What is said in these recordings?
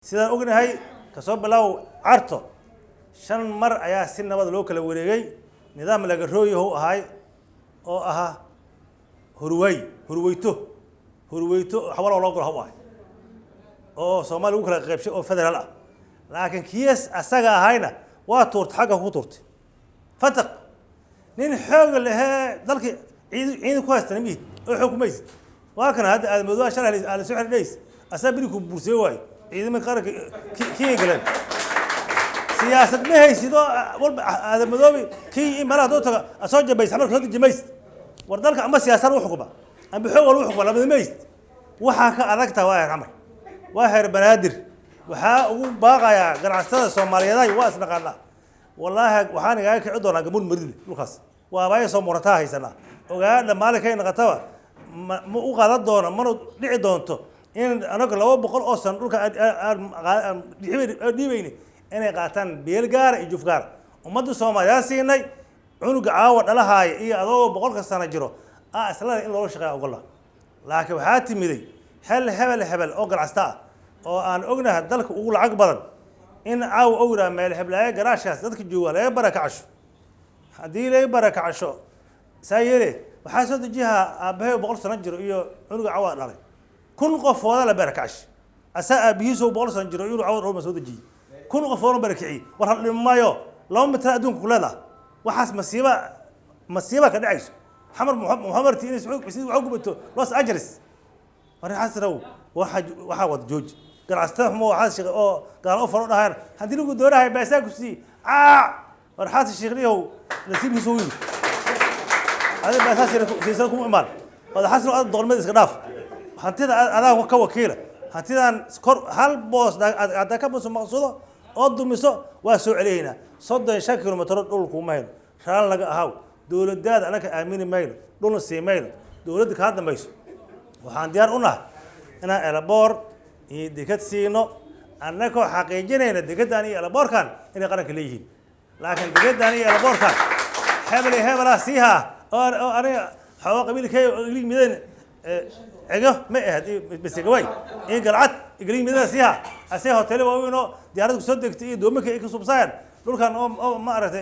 sidaan ognahay kasoo bilow carto shan mar ayaa si nabad loo kala wareegay nidaam laga rooyo ahay oo aha hurweyto xawalo loo galo ahay oo Soomaali u kala qaybshay oo federal ah laakiin kiis asaga ahayna waa tuurta xagga ku tuurtay fataq nin xoog leh dalka ciid ku haystaan mid oo xukumaysid waa kan hadda aad muddo sharax aan soo xidhays asabiri ku bursay way ciidamada qaranka kii galeen siyaasad ma haysido walba aad madoobi kii mala doo taga asoo jabays xamarka hada jamays war dalka ama siyaasad u xukuma ama xoog wal u xukuma labada meeyst waxa ka adagta waa xamar waa heer banaadir waxa ugu baaqaya ganacsatada Soomaaliyeed waa isnaqaana wallahi waxaan iga ka cidoona gamul marid dhulkaas waa baay soo murata haysana ogaada maalikay naqataba ma u qaadan doona mana dhici doonto in anaga 200 oo san dhulka dhibayni inay qaataan beel gaar iyo juf gaar ummadda Soomaaliyeed siinay cunuga caawa dhalahay iyo adoo 100 sano jiro asla in loo shaqeeyo ogol laakiin waxa timiday hebel oo ganacsata oo aan ognahay dalka ugu lacag badan in caaw awra meel heblaaya garaashaas dadka jooga laga barakacasho hadii laga barakacasho sayire waxa soo dejiha aabahay 100 sano jiro iyo cunuga caawa dhalay kun qof wada la barakacash asa aabihiisu 100 sano jiro iyo caawa roo soo dejiye kun qof oo barakici war hal dhimayo loo mitra adduunka kulada waxaas masiiba ka dhacayso xamar muhammad tiini suuq bisi waxa gubato los angeles war xasrow waxa wad jooj ganacsata ma waxa shaqo oo gaar oo faro dhahan hadii lagu doorahay baasaa ku sii war xaas shaqriyow nasiibkiisu weyn هذا بأساس يصيركم إيمان هذا حسن هذا دور مدرسة كناف هنتظر هذا هو كوكيل هنتظر سكر هل بوس هذا كبوس مقصوده أضم مسوا واسوع علينا صد شكل مترد لكم مايل شان لقى هاو دولة داد أنا كأمين مايل دولة سي مايل دولة هذا مايس وحنديار أنا على بور يدكت سينو أنا كو حقيقين هنا دكت أني على بور كان إني قرن كليهين لكن دكت أني على بور كان هبل سيها أنا حوا قبيل كي يقولي ميدان عجاه ما هذه بس جواي إيه قلعت يقولي ميدان سيها أسيها هتلو وينو ديارك صدق تي دومك إيه كسبسان دول كان ما أعرف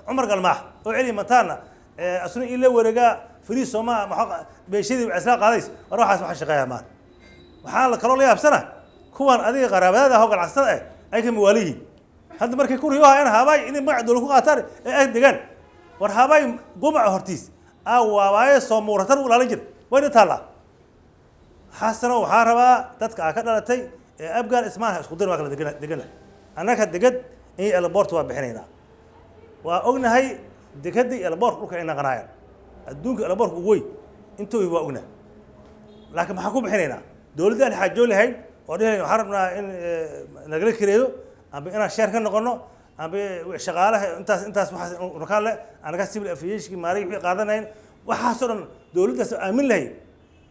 عمر قلمح وعلي متانا أصلا إلا ورجع فريس وما محق بيشيد بعساق قاديس أروح أسمع الشقاية مان وحال كرول يا بسنة كون أدي غراب هذا هو العسل أي كموالي هذا مركي كور يوها أنا هواي إني ما عدلو قاتر إيه دجان ورهاباي قمع هرتيس أو واي صمورتر ولا لجر وين تطلع حسنا وحاربا تتكا كدلتي أبقى اسمها خضر واكل دقنا أنا كدقد إيه البورت وبحنينا وأغنى هاي دقدي البورت وكأننا غنايا الدنك البورت قوي أنتوا يبغى أغنى لكن ما حكوا بحنينا دول ده الحاجول هاي وديه حربنا إن نقول كريدو أبي أنا شاركنا نقولنا أبي شغالة أنت ركالة أنا كسب الأفيش كي ماري في قادنين وحاصرن دولة أمين له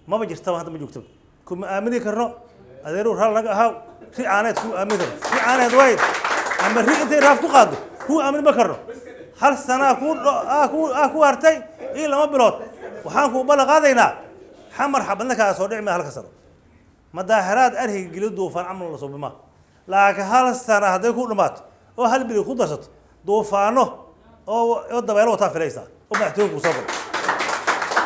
ما بيجي طبعا هذا بيجوكتب كم أمين يكرنا أديرو هلا لقى هاو في عانيت هو أمين في عانيت وايد أما الرئيس أنت رافق قاد هو أمين بكرنا هل سنة أكو أرتي إيه لما بلوت وحنكو بلغ هذا هنا حمر حبلنا كأسودع ما هالكسر مداهرات أرهي جلده وفن عمل الله صوب لكن هل السنة هذا يكون مات وهل بيلي خدرت دوفانه أو دبيلو تافليسا ومحتوج وصبر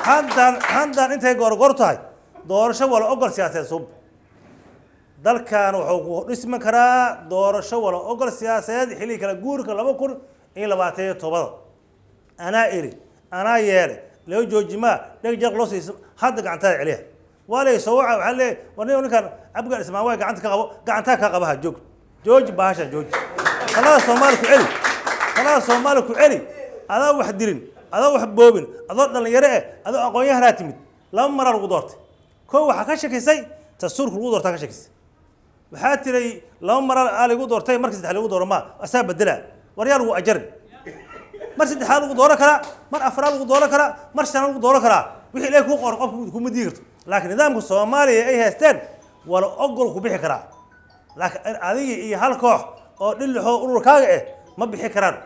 هندان أنت جورتاي دورشة ولا أقل سياسة صوب دل كانوا حقوق اسم كرا دورشة ولا أقل سياسة حلي كلا جور كلا بكر إلا بعتيه طبعا أنا إيري أنا يالي لو جوجما لو جاك لوسي حد قاعد تاع عليه ولا يسوع وحلي وني كان أبقى اسمه واي قاعد كقبها جوج باشا جوج خلاص سومالك علي خلاص سومالك علي هذا واحد ديرين هذا واحد بوبين هذا دلنيره هذا aqoonyaha raatimid laba mar lagu doortay koo waxa ka shaqeysay tasuurku lagu doortay ka shaqeysay waxa tiray laba mar lagu doortay markii saddex lagu dooro ma asaa bedela waryaal uu ajar mar saddex lagu dooro kara mar afar lagu dooro kara mar shan lagu dooro kara wixii ilaa ku qor qofku kuma diirto laakiin nidaamka Soomaaliya ay haysteen wala ogol ku bixi kara laakiin adiga iyo hal koox oo dhilixo ururkaaga ma bixi karaan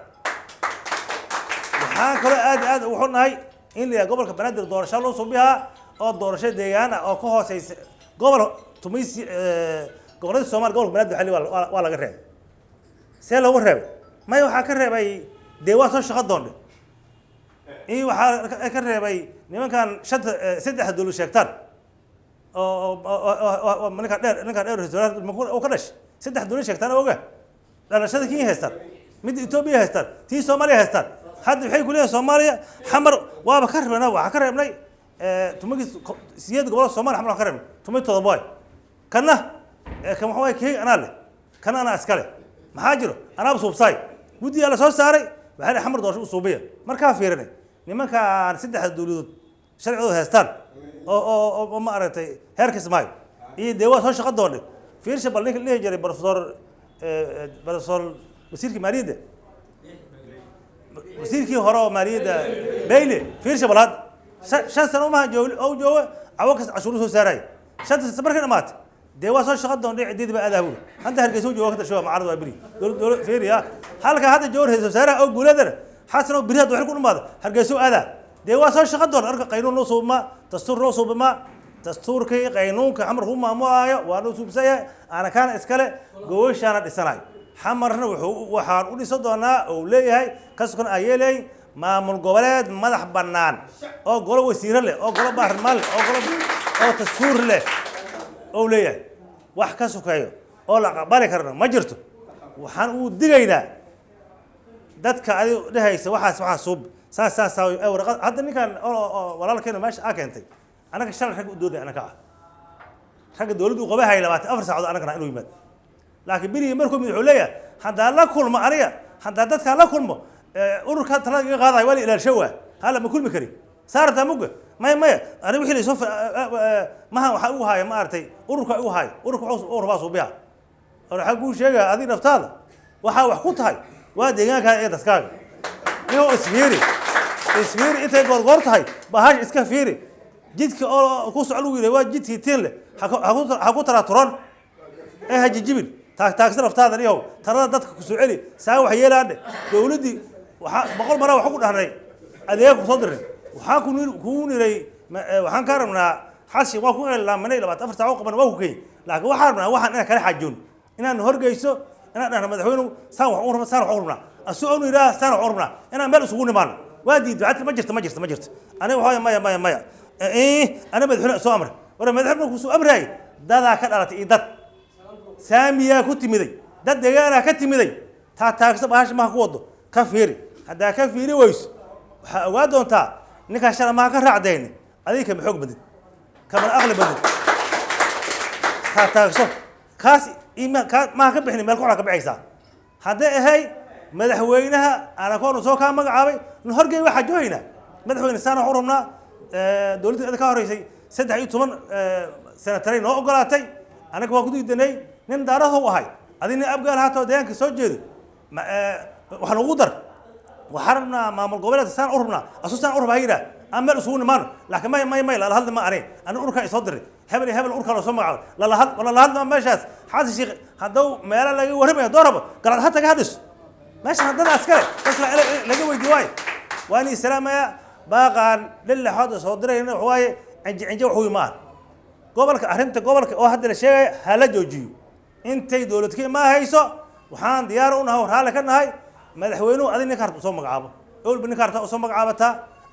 waxaan kale aad wuxuu nahay in la gobolka banaadir doorasho loo soo bihaa oo doorasho deegaan oo ka hooseysa gobol tumis gobolada Soomaaliya gobolka Banaadir xalli waa laga reebay see loogu reebay may waxaa ka reebay deewaa soo shaqo doonay waxaa ka reebay nimankan saddex dawlad sheegtaan oo ninka dheer oo ka dhashay saddex dawlad sheegtaan oga dhalashada Kenya haystaan mid Itoobiya haystaan tii Soomaaliya haystaan hadda waxay ku leeyahay Soomaaliya xamar waaba ka reebnaa waxa ka reebnay tumagis siyad gobolada Soomaaliya xamar ka reebnay tumay todobaad kana kan waxa way kii ana leh kana ana askale maxaa jiro ana suubsay gudiga la soo saaray waxa xamar doorasho u suubiya marka fiirinay nimanka saddex dawladood sharcidu haystaan oo ma aragtay heerka Soomaaliya iyo deewa soo shaqo doonay fiirsha bal ninka leeyahay jiray professor wasiirkii maaliyadda wasiirkii hore oo maaliyadda Bayle fiirsha balaad shan sano ma joogo awakas cashuur soo saaray shanta sabarka dhamaat deewa soo shaqo doonay ciidii ba aadaha buu hanta hargeysa joogo ka tasho macarad waa biri dowlad fiiriya halka hadda joor hayso saaraa oo guuladana xasan oo biri hadda wax ku dhamaada hargeysa aada deewa soo shaqo doon arka qaynuun loo suubma dastuur loo suubma dastuurkii qaynuunka xamar uu maamuayo waa loo suubsaya ana kaan iskale gooshaana dhisanay xamarna waxaan u dhiso doonaa oo leeyahay kaskan ayelay maamul goboleed madax banaan oo golo wasiir leh oo golo baarlamaan oo golo oo dastuur leh oo leeyahay wax ka sokeeyo oo la qabari karna ma jirto waxaan u digaynaa dadka ay dhahaysa waxa suub saas warqad hadda ninkan walaalkeena meesha keentay anaga shalay rag u dooday anaga rag dawladdu qabahay 24 saacadood anaga inuu yimaado laakiin biriga markuu mid wuxuu leeyahay hadaa la kulmo aniga hadaa dadka la kulmo ururka talada iga qaaday wali ilaa shawa hala ma kulmi kari saarta muga may ani wixii soo ma waxa uu haay ma artay ururka uu haay ururka ururba soo biya waxa uu sheegay adii naftaada waxa wax ku tahay waa deegaanka ee dadkaaga iyo isfiiri intay goor tahay bahash iska fiiri jidka oo ku socdo wiilay waa jidkii tiin leh ha ku tara turan haji jibil taagsan naftaada iyo tarada dadka ku soo celi saa wax yeelaan dawladii waxa boqol mara wax ku dhahnay adeeg ku soo diray waxa ku niray waxaan ka rabnaa xashi waa ku eelaamanay 24 saac qaban waa ku kay laakiin waxaan rabnaa waxaan inaan kala xajoon inaan horgeyso inaan dhahno madaxweynuhu saan wax u rabnaa asoo ila saan wax u rabnaa inaan meel isugu nimaan waa diido ma jirto aniga waxa maya ana madaxweyne soo amray wara madaxweyne ku soo amray dada ka dhalatay dad saamiya ku timiday dad deegaana ka timiday taagsa baash ma ku wado ka fiiri hadaa ka fiiri wayso waxa ogaa doontaa ninka shara ma ka raacdeen adiga ma xoog badid kama aqli badid taagso kaas ma ka bixin meel ku ka bixaysa hadaa ahay madaxweynaha ana koon soo ka magacaabay horgey waxa jooyna madaxweyne saana xurumna dawladda ka horeysay 13 sanataray noo ogolaatay anaga waa ku diidanay nin daaraha u ahay adina abgaal haato deegaanka soo jeedo waxaan ugu dar waxarna maamul goboleed saan urubna asuusan urubahayna ama isugu nimaan laakiin may la hadal ma areen ana urka soo diray hebel urka la soo magacaabay la hadal meeshaas xaasi sheekh haduu meel laga waramayo dooraba galad hata ka hadis meesha hadana askare laga weydiiyay waani salaamaya baaqan lilla hada soo dirayna waxay anje wuxuu imaan gobolka arinta gobolka oo hadda la sheegay hala joojiyo intay dawladkii ma hayso waxaan diyaar u nahay raali ka nahay madaxweynuhu adina kaarta soo magacaabo awlba nin kaarta soo magacaabata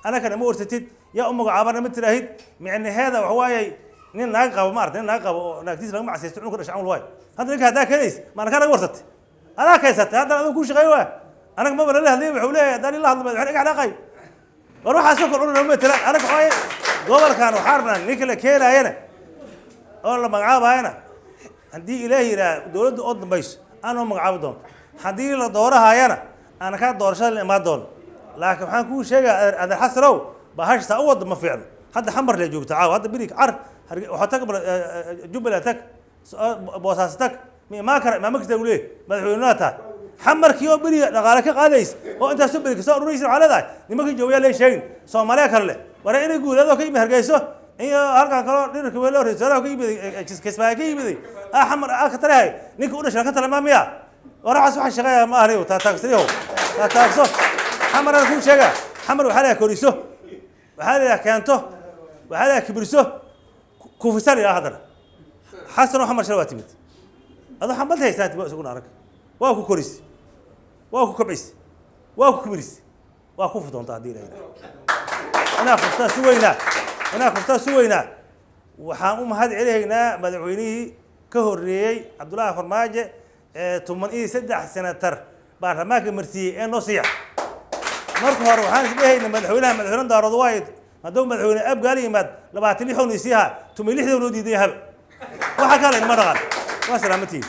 ana kana ma warsatid ya u magacaabana ma tiraahid micnaheeda waxa waayay nin naag qabo ma arday naag qabo naagtiis laga macaysto inuu ka dhashay camal waay hadda ninka hadaa kaleys ma ka naga warsatay ana kaysatay hadda adigu ku shaqeeyo anaga ma baralee hadii wuxuu leeyahay hadii la hadlo madaxweyne iga dhaqay war waxa soo kordhin ma tira anaga waay gobolkan waxarna ninka la keenayana oo la magacaabayna hadii ilaahay ila dawladda oo dambayso aan magacaabo doon hadii la doorahayana ana ka doorashada ma doon laakiin waxaan ku sheegay adeer xasanow bahash saa u wad ma fiicno hadda xamar la joogto caaw hadda birig car waxa tag jubbaland boosaasak ma kara ma magta u leeyahay madaxweynaha taa xamarkii oo biriga dhaqaale ka qaadays oo inta soo biriga soo ururaysan xaaladahay nimankii jooga la sheegin Soomaaliya kale wara inay guuleedo ka yimid hargeyso iyo halkan kale dhirka weelo reesaro ka yimid kisbaa ka yimid xamar ka tarahay ninka u dhashay ka talamaamiya wara waxa shaqeeya ma ahriyo taagsiyo taagso xamar ku sheega xamar waxa la koriso waxa la keento waxa la kibriso ku fisal ila hadana xasan xamar shalwa timid هذا حمد هي سنة بقى سكون عرق واكو كوريس واكو كبيس واكو كبريس واكو فتون تعديل أنا خفتا سوينا وحام هذا علينا مدعوينه كهوري عبد الله فرماجة ثم سدح سنة تر بعد ما كمرتي نصيح مركو هروحان سبيه إن مدعوينها دار وايد ما دوم مدعوينها أب قال لي مد لبعت لي حون يسيها ثم يلحدوا ولودي ذهب وحكى لي المرة وسلامتي